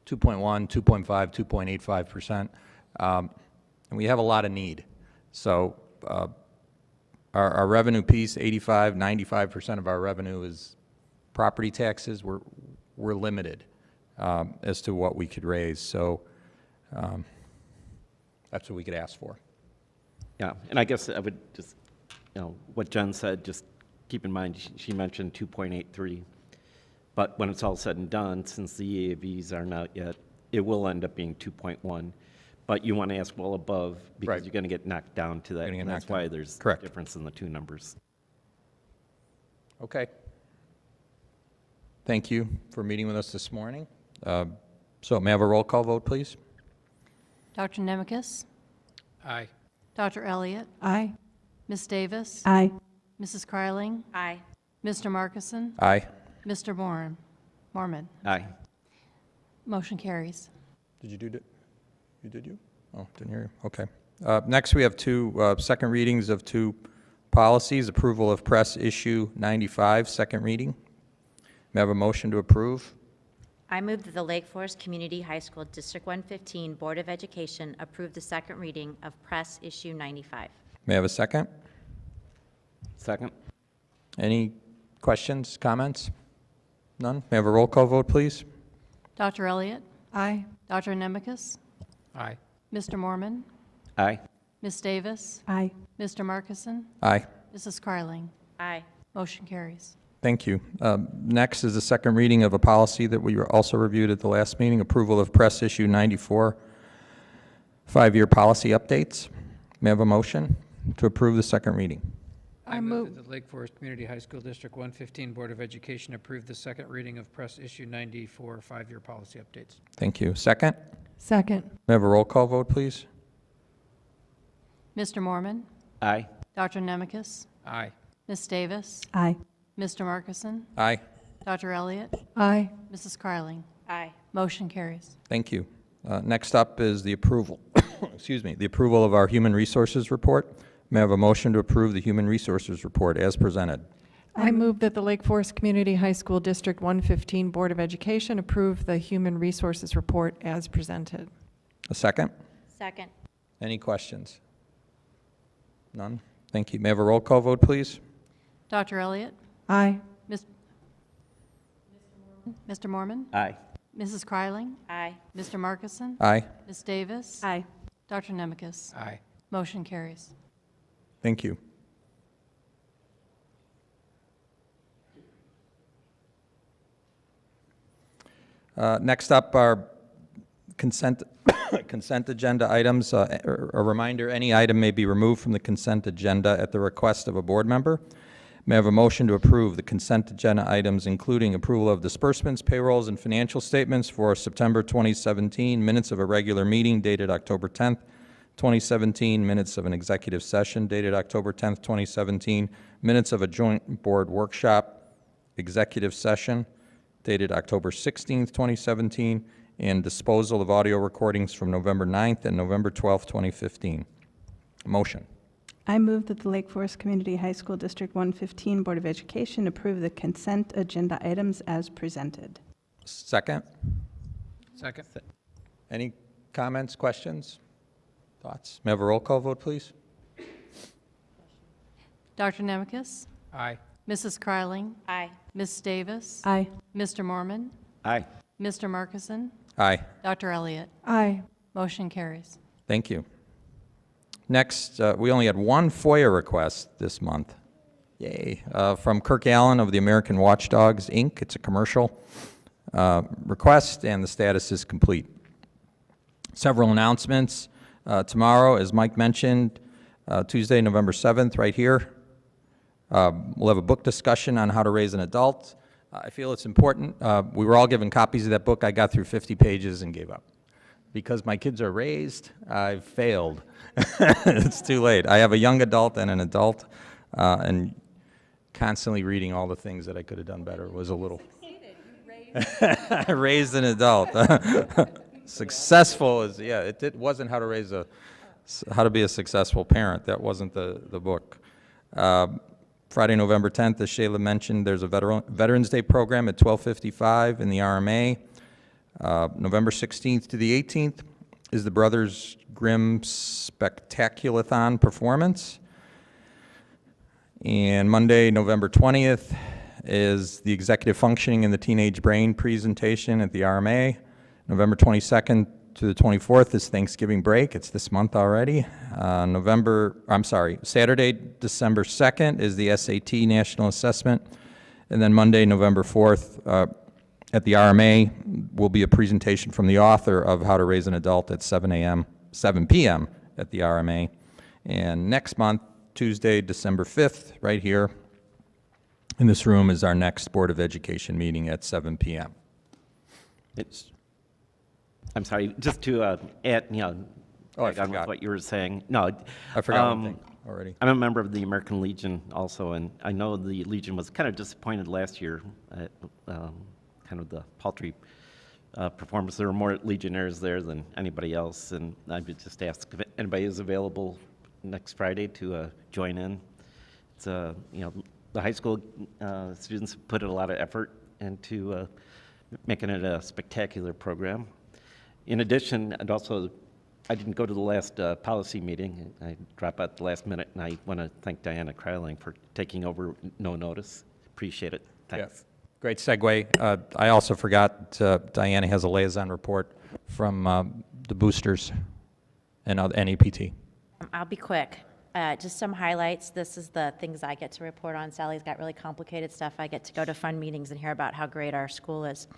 2.1, 2.5, 2.85%, and we have a lot of need. So our revenue piece, 85, 95% of our revenue is property taxes. We're limited as to what we could raise. So that's what we could ask for. Yeah, and I guess I would just, what Jen said, just keep in mind, she mentioned 2.83, but when it's all said and done, since the EAVs aren't out yet, it will end up being 2.1, but you want to ask well above because Right. you're going to get knocked down to that, and that's why there's a difference in the two numbers. Okay. Thank you for meeting with us this morning. So may I have a roll call vote, please? Dr. Nemekis? Aye. Dr. Elliott? Aye. Ms. Davis? Aye. Mrs. Kryling? Aye. Mr. Markison? Aye. Mr. Mormon? Aye. Motion carries. Did you do it? You did you? Oh, didn't hear you. Okay. Next, we have two second readings of two policies. Approval of Press Issue 95, second reading. May I have a motion to approve? I move that the Lake Forest Community High School District 115 Board of Education approve the second reading of Press Issue 95. May I have a second? Second. Any questions, comments? None? May I have a roll call vote, please? Dr. Elliott? Aye. Dr. Nemekis? Aye. Mr. Mormon? Aye. Ms. Davis? Aye. Mr. Markison? Aye. Mrs. Kryling? Aye. Motion carries. Thank you. Next is the second reading of a policy that we also reviewed at the last meeting, approval of Press Issue 94, 5-year policy updates. May I have a motion to approve the second reading? I move, that the Lake Forest Community High School District 115 Board of Education approve the second reading of Press Issue 94, 5-year policy updates. Thank you. Second? second. May I have a roll call vote, please? Mr. Mormon? Aye. Dr. Nemekis? Aye. Ms. Davis? Aye. Mr. Markison? Aye. Dr. Elliott? Aye. Mrs. Kryling? Aye. Motion carries. Thank you. Next up is the approval, excuse me, the approval of our Human Resources Report. May I have a motion to approve the Human Resources Report as presented? I move that the Lake Forest Community High School District 115 Board of Education approve the Human Resources Report as presented. A second? Second. Any questions? None? Thank you. May I have a roll call vote, please? Dr. Elliott? Aye. Mr. Mormon? Aye. Mrs. Kryling? Aye. Mr. Markison? Aye. Ms. Davis? Aye. Dr. Nemekis? Aye. Motion carries. Thank you. Next up are consent agenda items. A reminder, any item may be removed from the consent agenda at the request of a board member. May I have a motion to approve the consent agenda items, including approval of disbursements, payrolls, and financial statements for September 2017, minutes of a regular meeting dated October 10th, 2017, minutes of an executive session dated October 10th, 2017, minutes of a joint board workshop executive session dated October 16th, 2017, and disposal of audio recordings from November 9th and November 12th, 2015. Motion. I move that the Lake Forest Community High School District 115 Board of Education approve the consent agenda items as presented. Second. Second. Any comments, questions, thoughts? May I have a roll call vote, please? Dr. Nemekis? Aye. Mrs. Kryling? Aye. Ms. Davis? Aye. Mr. Mormon? Aye. Mr. Markison? Aye. Dr. Elliott? Aye. Motion carries. Thank you. Next, we only had one FOIA request this month. Yay. From Kirk Allen of the American Watchdogs, Inc. It's a commercial request, and the status is complete. Several announcements. Tomorrow, as Mike mentioned, Tuesday, November 7th, right here, we'll have a book discussion on how to raise an adult. I feel it's important. We were all given copies of that book. I got through 50 pages and gave up. Because my kids are raised, I've failed. It's too late. I have a young adult and an adult, and constantly reading all the things that I could have done better was a little... I raised an adult. Successful is, yeah, it wasn't how to be a successful parent. That wasn't the book. Friday, November 10th, as Shayla mentioned, there's a Veterans Day program at 12:55 in the RMA. November 16th to the 18th is the Brothers Grimm Spectaculathon performance. And Monday, November 20th, is the Executive Functioning in the Teenage Brain presentation at the RMA. November 22nd to the 24th is Thanksgiving break. It's this month already. Saturday, December 2nd is the SAT National Assessment. And then Monday, November 4th, at the RMA will be a presentation from the author of How to Raise an Adult at 7 p.m. at the RMA. And next month, Tuesday, December 5th, right here in this room is our next Board of Education meeting at 7 p.m. I'm sorry, just to add, Oh, I tag on with forgot. what you were saying. No, I forgot one thing already. I'm a member of the American Legion also, and I know the Legion was kind of disappointed last year at kind of the paltry performance. There were more Legionnaires there than anybody else, and I would just ask if anybody is available next Friday to join in. It's the high school students put a lot of effort into making it a spectacular program. In addition, and also, I didn't go to the last policy meeting. I dropped out at the last minute, and I want to thank Diana Kryling for taking over no notice. Appreciate it. Thanks. Yeah. Great segue. I also forgot, Diana has a liaison report from the boosters and NEPT. I'll be quick. Just some highlights. This is the things I get to report on. Sally's got really complicated stuff. I get to go to fun meetings and hear about how great our school is.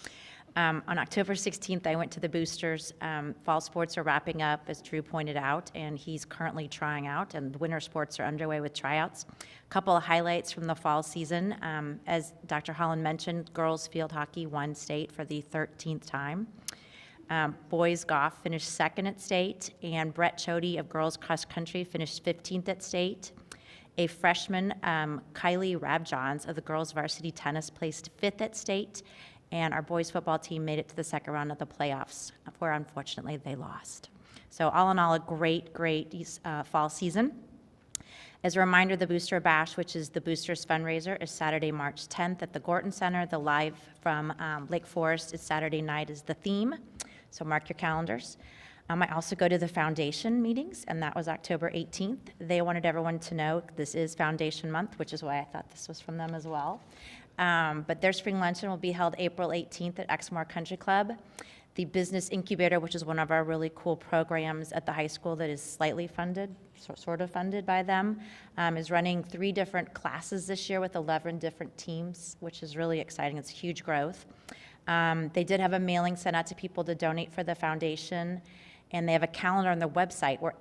On October 16th, I went to the boosters. Fall sports are wrapping up, as Drew pointed out, and he's currently trying out, and the winter sports are underway with tryouts. A couple of highlights from the fall season. As Dr. Holland mentioned, girls field hockey won state for the 13th time. Boys golf finished second at state, and Brett Chody of girls cross country finished 15th at state. A freshman, Kylie Rabjohns of the girls varsity tennis placed 5th at state, and our boys football team made it to the second round of the playoffs, where unfortunately they lost. So all in all, a great fall season. As a reminder, the Booster Bash, which is the Boosters fundraiser, is Saturday, March 10th at the Gorton Center. The Live from Lake Forest is Saturday night is the theme, so mark your calendars. I also go to the foundation meetings, and that was October 18th. They wanted everyone to know this is Foundation Month, which is why I thought this was from them as well. But their spring luncheon will be held April 18th at Exmoor Country Club. The Business Incubator, which is one of our really cool programs at the high school that is slightly funded, sort of funded by them, is running 3 different classes this year with 11 different teams, which is really exciting. It's huge growth. They did have a mailing sent out to people to donate for the foundation, and they have a calendar on their website where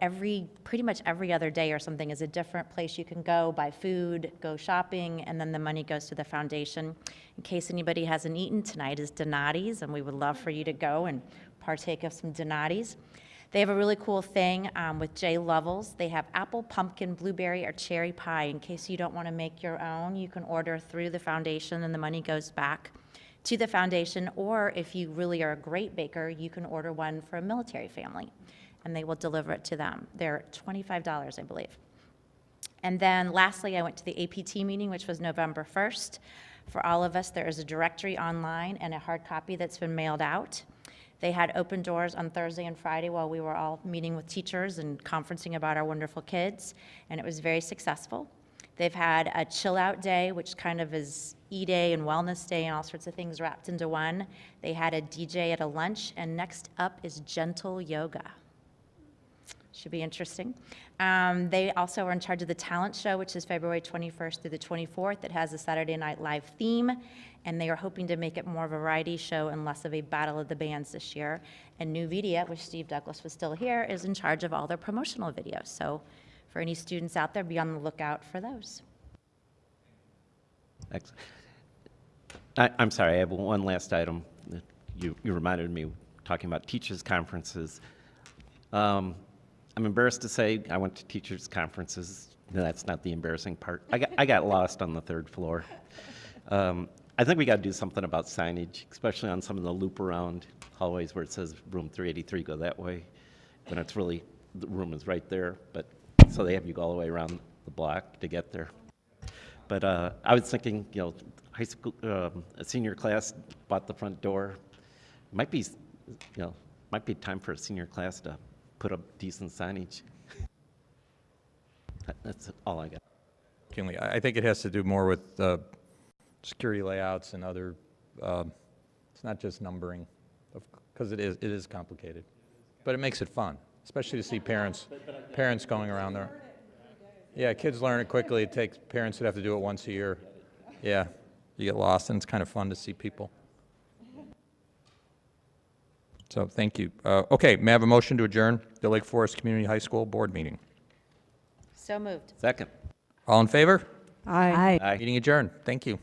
pretty much every other day or something is a different place you can go, buy food, go shopping, and then the money goes to the foundation. In case anybody hasn't eaten, tonight is Donati's, and we would love for you to go and partake of some Donati's. They have a really cool thing with J. Lovell's. They have apple, pumpkin, blueberry, or cherry pie. In case you don't want to make your own, you can order through the foundation, and the money goes back to the foundation, or if you really are a great baker, you can order one for a military family, and they will deliver it to them. They're $25, I believe. And then lastly, I went to the APT meeting, which was November 1st. For all of us, there is a directory online and a hard copy that's been mailed out. They had open doors on Thursday and Friday while we were all meeting with teachers and conferencing about our wonderful kids, and it was very successful. They've had a chill out day, which kind of is E-Day and Wellness Day and all sorts of things wrapped into one. They had a DJ at a lunch, and next up is gentle yoga. Should be interesting. They also are in charge of the talent show, which is February 21st through the 24th. It has a Saturday Night Live theme, and they are hoping to make it more of a variety show and less of a battle of the bands this year. And New Media, which Steve Douglas was still here, is in charge of all their promotional videos. So for any students out there, be on the lookout for those. Excellent. I'm sorry, I have one last item that you reminded me, talking about teachers' conferences. I'm embarrassed to say I went to teachers' conferences. No, that's not the embarrassing part. I got lost on the 3rd floor. I think we got to do something about signage, especially on some of the loop-around hallways where it says room 383, go that way, when it's really, the room is right there, but so they have you go all the way around the block to get there. But I was thinking, high school, a senior class bought the front door. Might be time for a senior class to put up decent signage. That's all I got. I think it has to do more with security layouts and other, it's not just numbering, because it is complicated. But it makes it fun, especially to see parents going around there. Yeah, kids learn it quickly. It takes parents that have to do it once a year. Yeah, you get lost, and it's kind of fun to see people. So thank you. Okay, may I have a motion to adjourn the Lake Forest Community High School Board meeting? So moved. Second. All in favor? Aye. Aye. Meeting adjourned. Thank you.